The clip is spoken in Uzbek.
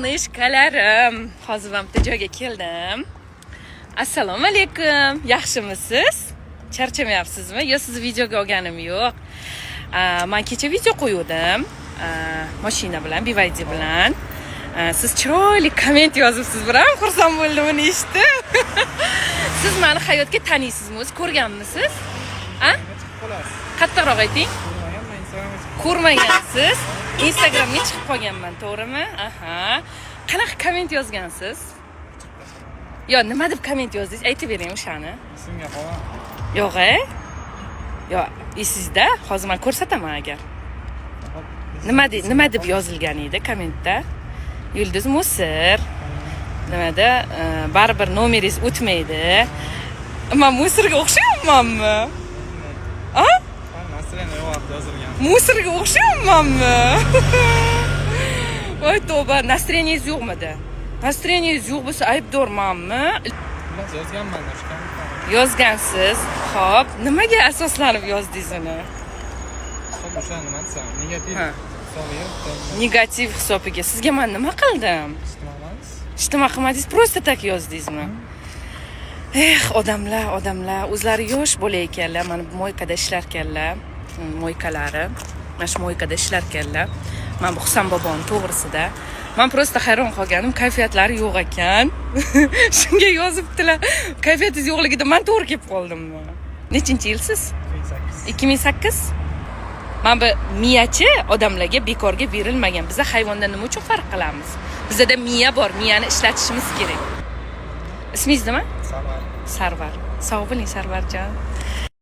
Solnishkalarim, hozir ham bitta joyga keldim. Assalomu alaykum. Yaxshimisiz? Charchamayapsizmi? Yo, sizni videoga olganim yo'q. Men kecha video qo'ydim. Mashina bilan, BYD bilan. Siz chiroyli komment yozibsiz, biram xursand bo'ldim uni eshitib. Siz meni hayotga taniysizmi? O'zi ko'rganmisiz? Ha? Qattiqroq ayting. Ko'rmagansiz. Instagramga chiqib qolganman, to'g'rimi? Aha. Qanaqa komment yozgansiz? Yo, nima deb komment yozdingiz? Aytib bering o'shani. Ismga qo'ying. Yo'q-a? Yo, esingizda? Hozir men ko'rsataman agar. Nima deb yozilgan edi kommentda? Yulduz Musir. Nimada? Baribir nomeringiz o'tmaydi. Men Musirga o'xshayapmanmi? A? Nasriyani yo'q yozilgan. Musirga o'xshayapmanmi? Voy tavba, nasriyaniz yo'qmidi? Nasriyaniz yo'q bo'lsa aybdormanmi? Yozganman, Yozgansiz. Xo'p, nimaga asoslanib yozdingiz uni? O'sha nima desam, negativ hisobiga. Negativ hisobiga. Sizga men nima qildim? Ijtimoiy qilmadingiz, просто tak yozdingizmi? Odamlar, o'zlari yosh bo'lar ekanlar, mana bu mo'ykada ishlar ekanlar, mo'ykalari. Mana shu mo'ykada ishlar ekanlar. Men bu Husan boboni to'g'risida. Men просто hayron qolganim, kayfiyatlari yo'q ekan. Shunga yozibdilar. Kayfiyatingiz yo'qligida men to'g'ri kelib qoldimmi? Nechinchi yilsiz? 2008. Men bu miyachi odamlarga bekorga berilmagan. Biz hayvondan nima uchun farq qilamiz? Bizda miya bor, miyani ishlatishimiz kerak. Ismingiz nima? Sarvar. Sarvar. Sog' bo'ling, Sarvarjon.